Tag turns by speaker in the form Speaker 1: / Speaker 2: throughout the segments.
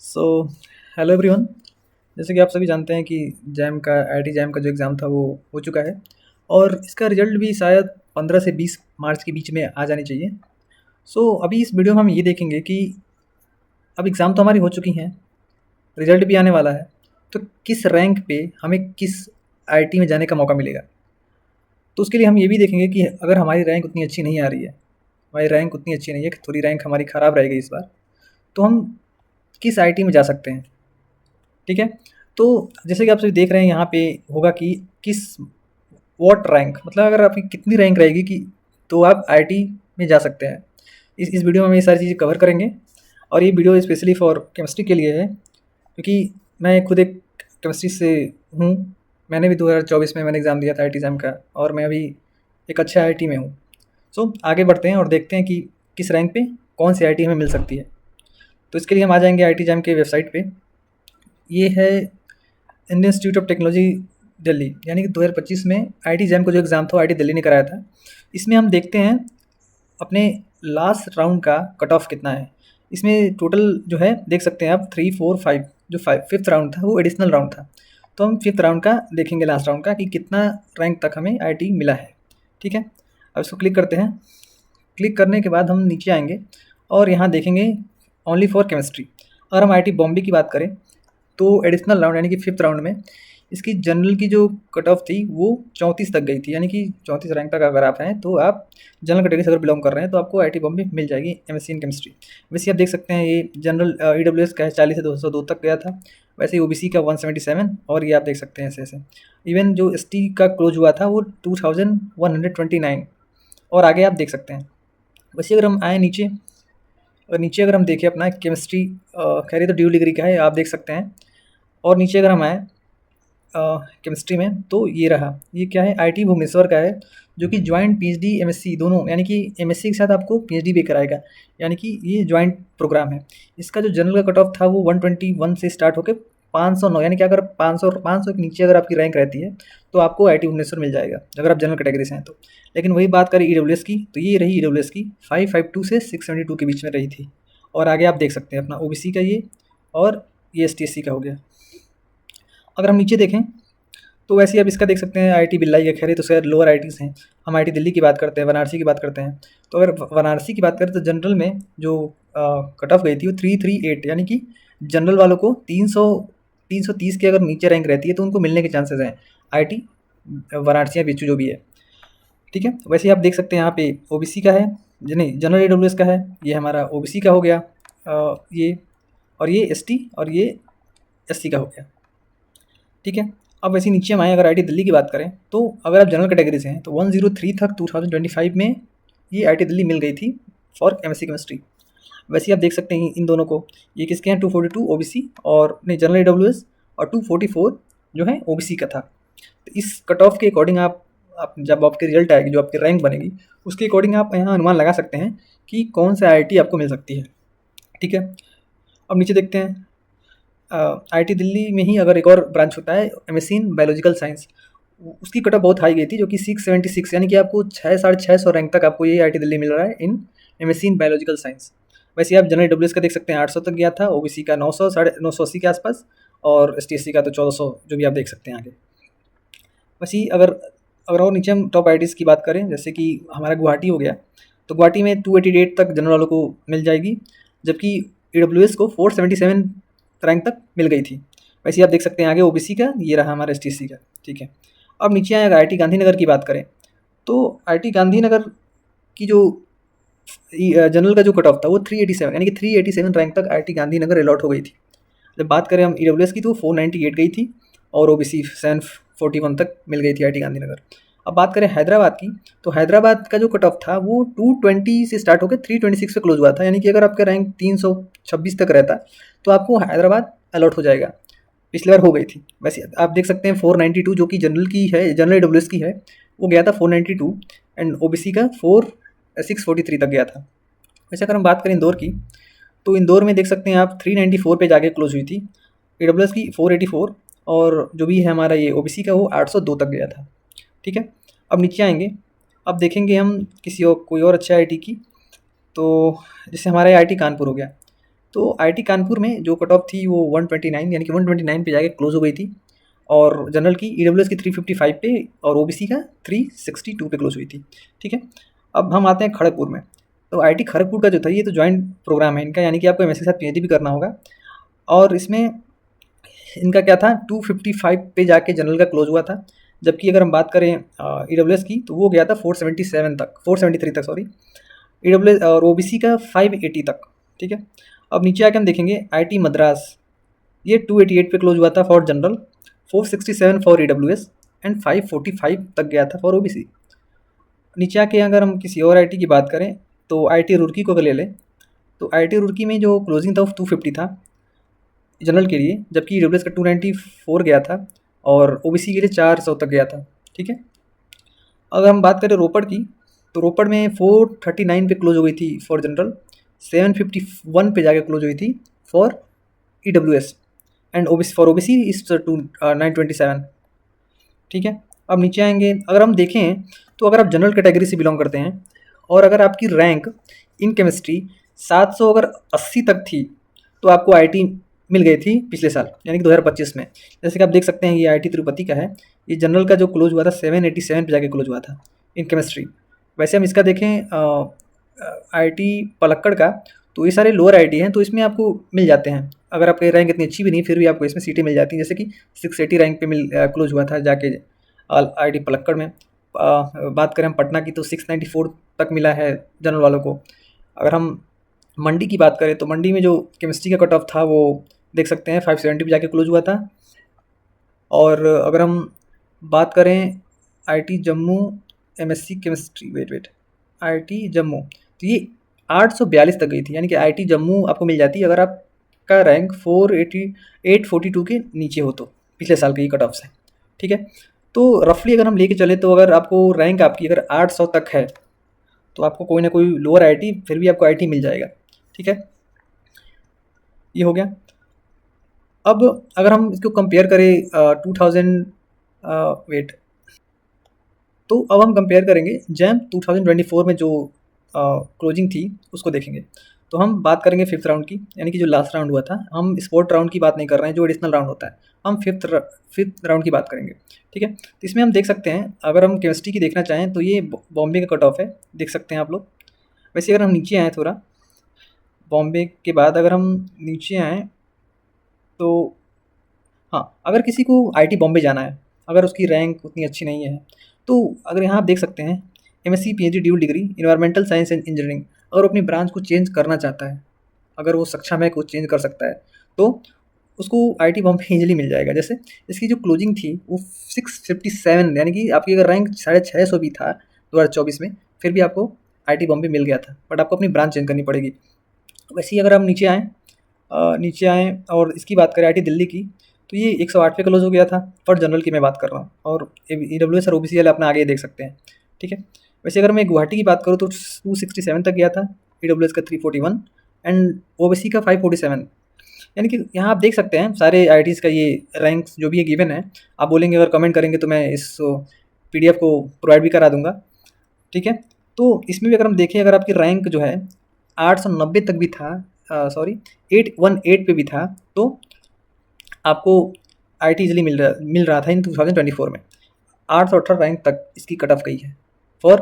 Speaker 1: So hello everyone. जैसे कि आप सभी जानते हैं कि जैम का आईआईटी जैम का जो एग्ज़ाम था वो हो चुका है और इसका रिज़ल्ट भी शायद 15 से 20 मार्च के बीच में आ जानी चाहिए। अभी इस वीडियो में हम ये देखेंगे कि अब एग्ज़ाम तो हमारी हो चुकी हैं, रिज़ल्ट भी आने वाला है, तो किस रैंक पे हमें किस आईआईटी में जाने का मौका मिलेगा। तो उसके लिए हम ये भी देखेंगे कि अगर हमारी रैंक उतनी अच्छी नहीं आ रही है, हमारी रैंक उतनी अच्छी नहीं है, कि थोड़ी रैंक हमारी ख़राब रहेगी इस बार, तो हम किस आईआईटी में जा सकते हैं। ठीक है? तो जैसे कि आप सभी देख रहे हैं यहाँ पे होगा कि किस व्हाट रैंक, मतलब अगर आपकी कितनी रैंक रहेगी कि तो आप आईआईटी में जा सकते हैं। इस वीडियो में हम ये सारी चीज़ें कवर करेंगे और ये वीडियो स्पेशली फॉर केमिस्ट्री के लिए है, क्योंकि मैं खुद एक केमिस्ट्री से हूँ। मैंने भी 2024 में मैंने एग्ज़ाम दिया था आईआईटी एग्ज़ाम का और मैं अभी एक अच्छे आईआईटी में हूँ। आगे बढ़ते हैं और देखते हैं कि किस रैंक पे कौन सी आईआईटी हमें मिल सकती है। तो इसके लिए हम आ जाएँगे आईआईटी जैम के वेबसाइट पे। ये है Indian institute of technology Delhi, यानी कि 2025 में आईआईटी जैम का जो एग्ज़ाम था आईआईटी दिल्ली ने कराया था। इसमें हम देखते हैं अपने लास्ट राउंड का कट ऑफ कितना है। इसमें टोटल जो है देख सकते हैं आप 3, 4, 5, जो फिफ्थ राउंड था वो एडिशनल राउंड था। तो हम फिफ्थ राउंड का देखेंगे, लास्ट राउंड का, कि कितना रैंक तक हमें आईआईटी मिला है। ठीक है, अब इसको क्लिक करते हैं। क्लिक करने के बाद हम नीचे आएंगे और यहाँ देखेंगे ओनली फॉर केमिस्ट्री। अगर हम आईआईटी बॉम्बे की बात करें तो एडिशनल राउंड यानी कि फिफ्थ राउंड में इसकी जनरल की जो कट ऑफ थी वो 34 तक गई थी, यानी कि 34 रैंक तक अगर आप हैं तो आप जनरल कैटेगरी से अगर बिलोंग कर रहे हैं तो आपको आईआईटी बॉम्बे मिल जाएगी एमएससी इन केमिस्ट्री। वैसे आप देख सकते हैं ये जनरल ईडब्ल्यूएस का है, 40 से 202 तक गया था। वैसे ही ओबीसी का 177, और ये आप देख सकते हैं ऐसे ऐसे। इवन जो एसटी का क्लोज हुआ था वो 2129, और आगे आप देख सकते हैं। वैसे अगर हम आए नीचे, और नीचे अगर हम देखें अपना केमिस्ट्री, खैर ये तो ड्यू डिग्री का है, आप देख सकते हैं। और नीचे अगर हम आए केमिस्ट्री में तो ये रहा, ये क्या है, आईआईटी भुवनेश्वर का है, जो कि जॉइंट पीएचडी एमएससी दोनों, यानी कि एमएससी के साथ आपको पीएचडी भी कराएगा, यानी कि ये जॉइंट प्रोग्राम है। इसका जो जनरल का कट ऑफ था वो 121 से स्टार्ट होकर 509, यानी कि अगर 500 के नीचे अगर आपकी रैंक रहती है तो आपको आईआईटी भुवनेश्वर मिल जाएगा, अगर आप जनरल कैटेगरी से हैं तो। लेकिन वही बात करें ईडब्ल्यूएस की, तो ये रही ईडब्ल्यूएस की 552 से 672 के बीच में रही थी। और आगे आप देख सकते हैं अपना ओबीसी का ये, और ये एसटीएससी का हो गया। अगर हम नीचे देखें तो वैसे ही आप इसका देख सकते हैं, आईआईटी भिलाई का, खैर ये तो शायद लोअर आईआईटीज़ हैं। हम आईआईटी दिल्ली की बात करते हैं, बनारसी की बात करते हैं। तो अगर बनारसी की बात करें तो जनरल में जो कट ऑफ गई थी वो 338, यानी कि जनरल वालों को 330 के अगर नीचे रैंक रहती है तो उनको मिलने के चांसेस हैं आईआईटी वाराणसी या बीचू जो भी है। ठीक है, वैसे ही आप देख सकते हैं यहाँ पे ओबीसी का है, नहीं जनरल ईडब्ल्यूएस का है, ये हमारा ओबीसी का हो गया, ये, और ये एसटी, और ये एससी का हो गया। ठीक है, अब वैसे नीचे हम आए, अगर आईआईटी दिल्ली की बात करें तो अगर आप जनरल कैटेगरी से हैं तो 103 तक 2025 में ये आईआईटी दिल्ली मिल गई थी फॉर एमएससी केमिस्ट्री। वैसे ही आप देख सकते हैं इन दोनों को, ये किसके हैं, 242 ओबीसी और नहीं जनरल ईडब्ल्यूएस, और 244 जो है ओबीसी का था। तो इस कट ऑफ के अकॉर्डिंग आप जब आपकी रिजल्ट आएगी, जो आपकी रैंक बनेगी, उसके अकॉर्डिंग आप यहाँ अनुमान लगा सकते हैं कि कौन सा आईआईटी आपको मिल सकती है। ठीक है, अब नीचे देखते हैं, आईआईटी दिल्ली में ही अगर एक और ब्रांच होता है एमएससी इन बायोलॉजिकल साइंस, उसकी कट ऑफ बहुत हाई गई थी, जो कि 676, यानी कि आपको 600-650 रैंक तक आपको ये आईआईटी दिल्ली मिल रहा है in MSc in biological science. वैसे आप जनरल डब्ल्यूएस का देख सकते हैं 800 तक गया था, ओबीसी का 900, 980 के आसपास, और एसटीएससी का तो 1400, जो भी आप देख सकते हैं आगे। वैसे ही अगर अगर और नीचे हम टॉप आईआईटीज़ की बात करें, जैसे कि हमारा गुवाहाटी हो गया, तो गुवाहाटी में 288 तक जनरल वालों को मिल जाएगी, जबकि ईडब्ल्यूएस को 477 रैंक तक मिल गई थी। वैसे ही आप देख सकते हैं आगे ओबीसी का, ये रहा हमारा एसटीएससी का। ठीक है, अब नीचे आए, अगर आईआईटी गांधीनगर की बात करें तो आईआईटी गांधीनगर की जो जनरल का जो कट ऑफ था वो 387, यानी कि 387 रैंक तक आईआईटी गांधीनगर अलॉट हो गई थी। जब बात करें हम ईडब्ल्यूएस की तो 498 गई थी, और ओबीसी 741 तक मिल गई थी आईआईटी गांधीनगर। अब बात करें हैदराबाद की, तो हैदराबाद का जो कट ऑफ था वो 220 से स्टार्ट होकर 326 पे क्लोज हुआ था, यानी कि अगर आपका रैंक 326 तक रहता तो आपको हैदराबाद अलॉट हो जाएगा। पिछली बार हो गई थी। वैसे आप देख सकते हैं 492 जो कि जनरल की है, जनरल डब्ल्यूएस की है, वो गया था 492, एंड ओबीसी का 643 तक गया था। वैसे अगर हम बात करें इंदौर की, तो इंदौर में देख सकते हैं आप 394 पे जाके क्लोज हुई थी, ईडब्ल्यूएस की 484, और जो भी है हमारा ये ओबीसी का वो 802 तक गया था। ठीक है, अब नीचे आएंगे, अब देखेंगे हम किसी और कोई और अच्छा आईआईटी की, तो जैसे हमारा आईआईटी कानपुर हो गया, तो आईआईटी कानपुर में जो कट ऑफ थी वो 129 यानी कि 129 पे जाके क्लोज हो गई थी, और जनरल की ईडब्ल्यूएस की 355 पे और ओबीसी का 362 पे क्लोज हुई थी। ठीक है, अब हम आते हैं खड़गपुर में। तो आईआईटी खड़गपुर का जो था, ये तो जॉइंट प्रोग्राम है इनका, यानी कि आपको एमएससी के साथ पीएचडी भी करना होगा, और इसमें इनका क्या था 255 पे जाके जनरल का क्लोज हुआ था, जबकि अगर हम बात करें ईडब्ल्यूएस की तो वो गया था 477 तक, 473 तक सॉरी, ईडब्ल्यूएस और ओबीसी का 580 तक। ठीक है, अब नीचे आके हम देखेंगे आईआईटी मद्रास, ये 288 पे क्लोज हुआ था for general, 467 for EWS and 545 तक गया था फॉर ओबीसी। नीचे आके अगर हम किसी और आईआईटी की बात करें तो आईआईटी रुड़की को अगर ले लें, तो आईआईटी रुड़की में जो क्लोजिंग था वो 250 था जनरल के लिए, जबकि ईडब्ल्यूएस का 294 गया था और ओबीसी के लिए 400 तक गया था। ठीक है, अगर हम बात करें रोपड़ की, तो रोपड़ में 439 पे क्लोज हो गई थी फॉर जनरल, 751 पे जाके क्लोज हुई थी for EWS and OBC for OBC is 927। ठीक है, अब नीचे आएंगे, अगर हम देखें तो अगर आप जनरल कैटेगरी से बिलोंग करते हैं और अगर आपकी रैंक इन केमिस्ट्री 700 अगर 80 तक थी, तो आपको आईआईटी मिल गई थी पिछले साल यानी कि 2025 में। जैसे कि आप देख सकते हैं ये आईआईटी तिरुपति का है, ये जनरल का जो क्लोज हुआ था 787 पे जाके क्लोज हुआ था इन केमिस्ट्री। वैसे हम इसका देखें आईआईटी पलक्कड़ का, तो ये सारे लोअर आईआईटी हैं, तो इसमें आपको मिल जाते हैं, अगर आपकी रैंक इतनी अच्छी भी नहीं फिर भी आपको इसमें सीटें मिल जाती हैं। जैसे कि 680 रैंक पे क्लोज हुआ था जाके आईआईटी पलक्कड़ में। बात करें हम पटना की तो 694 तक मिला है जनरल वालों को। अगर हम मंडी की बात करें तो मंडी में जो केमिस्ट्री का कट ऑफ था वो देख सकते हैं 570 पे जाके क्लोज हुआ था। और अगर हम बात करें IIT Jammu MSc chemistry, wait IIT Jammu, तो ये 842 तक गई थी, यानी कि आईआईटी जम्मू आपको मिल जाती है अगर आपका रैंक 842 के नीचे हो तो, पिछले साल के ये कट ऑफ से। ठीक है, तो रफली अगर हम लेके चले तो अगर आपको रैंक आपकी अगर 800 तक है तो आपको कोई ना कोई लोअर आईआईटी फिर भी आपको आईआईटी मिल जाएगा। ठीक है, ये हो गया। अब अगर हम इसको कंपेयर करें 2000 वेट, तो अब हम कंपेयर करेंगे जैम 2024 में जो क्लोजिंग थी उसको देखेंगे। तो हम बात करेंगे फिफ्थ राउंड की, यानी कि जो लास्ट राउंड हुआ था, हम स्पोर्ट राउंड की बात नहीं कर रहे हैं जो एडिशनल राउंड होता है, हम फिफ्थ राउंड की बात करेंगे। ठीक है, तो इसमें हम देख सकते हैं अगर हम केमिस्ट्री की देखना चाहें तो ये बॉम्बे का कट ऑफ है, देख सकते हैं आप लोग। वैसे अगर हम नीचे आएँ थोड़ा, बॉम्बे के बाद अगर हम नीचे आएँ तो हाँ, अगर किसी को आईआईटी बॉम्बे जाना है, अगर उसकी रैंक उतनी अच्छी नहीं है, तो अगर यहाँ आप देख सकते हैं MSc PhD dual degree environmental science and engineering, अगर अपनी ब्रांच को चेंज करना चाहता है, अगर वो सक्षम है कुछ चेंज कर सकता है, तो उसको आईआईटी बॉम्बे ईजिली मिल जाएगा। जैसे इसकी जो क्लोजिंग थी वो 657, यानी कि आपकी अगर रैंक 650 भी था 2024 में, फिर भी आपको आईआईटी बॉम्बे मिल गया था, बट आपको अपनी ब्रांच चेंज करनी पड़ेगी। वैसे ही अगर हम नीचे आएँ और इसकी बात करें आईआईटी दिल्ली की, तो ये 108 पे क्लोज हो गया था, पर जनरल की मैं बात कर रहा हूँ, और ईडब्ल्यूएस और ओबीसी वाले अपना आगे देख सकते हैं। ठीक है, वैसे अगर मैं गुवाहाटी की बात करूँ तो 267 तक गया था, ईडब्ल्यूएस का 341 एंड ओबीसी का 547, यानी कि यहाँ आप देख सकते हैं सारे आईआईटीज़ का ये रैंक्स जो भी है गिवन है। आप बोलेंगे अगर कमेंट करेंगे तो मैं इस पीडीएफ को प्रोवाइड भी करा दूंगा। ठीक है, तो इसमें भी अगर हम देखें, अगर आपकी रैंक जो है 890 तक भी था, सॉरी 818 पे भी था, तो आपको आईआईटी इजीली मिल रहा था इन 2024 में। 818 रैंक तक इसकी कट ऑफ गई है for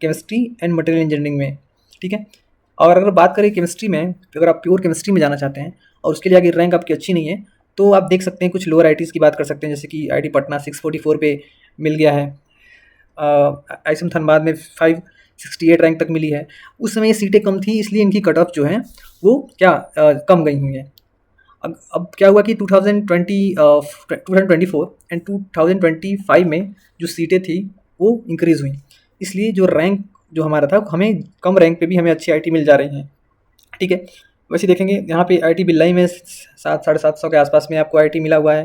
Speaker 1: chemistry and material engineering में। ठीक है, और अगर बात करें केमिस्ट्री में, तो अगर आप प्योर केमिस्ट्री में जाना चाहते हैं और उसके लिए अगर रैंक आपकी अच्छी नहीं है, तो आप देख सकते हैं कुछ लोअर आईआईटीज़ की बात कर सकते हैं, जैसे कि आईआईटी पटना 644 पे मिल गया है, आईएसएम धनबाद में 568 रैंक तक मिली है। उस समय ये सीटें कम थी, इसलिए इनकी कट ऑफ जो है वो कम गई हुई हैं। अब क्या हुआ कि 2024 एंड 2025 में जो सीटें थी वो इंक्रीज़ हुई, इसलिए जो रैंक जो हमारा था, हमें कम रैंक पे भी हमें अच्छी आईआईटी मिल जा रही हैं। ठीक है, वैसे देखेंगे यहाँ पे आईआईटी भिलाई में 700-750 के आसपास में आपको आईआईटी मिला हुआ है।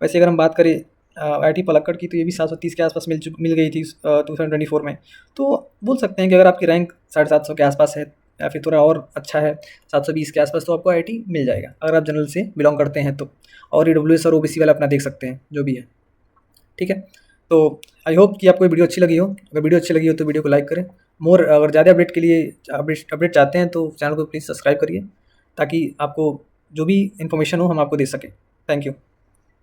Speaker 1: वैसे अगर हम बात करें आईआईटी पलक्कड़ की, तो ये भी 730 के आसपास मिल गई थी 2024 में। तो बोल सकते हैं कि अगर आपकी रैंक 750 के आसपास है या फिर थोड़ा और अच्छा है 720 के आसपास, तो आपको आईआईटी मिल जाएगा अगर आप जनरल से बिलोंग करते हैं तो। और ईडब्ल्यूएस और ओबीसी वाला अपना देख सकते हैं जो भी है। ठीक है, तो आई होप कि आपको वीडियो अच्छी लगी हो। अगर वीडियो अच्छी लगी हो तो वीडियो को लाइक करें। अगर ज़्यादा अपडेट के लिए अपडेट चाहते हैं तो चैनल को प्लीज़ सब्सक्राइब करिए। ताकि आपको जो भी इन्फॉर्मेशन हो हम आपको दे सकें। Thank you.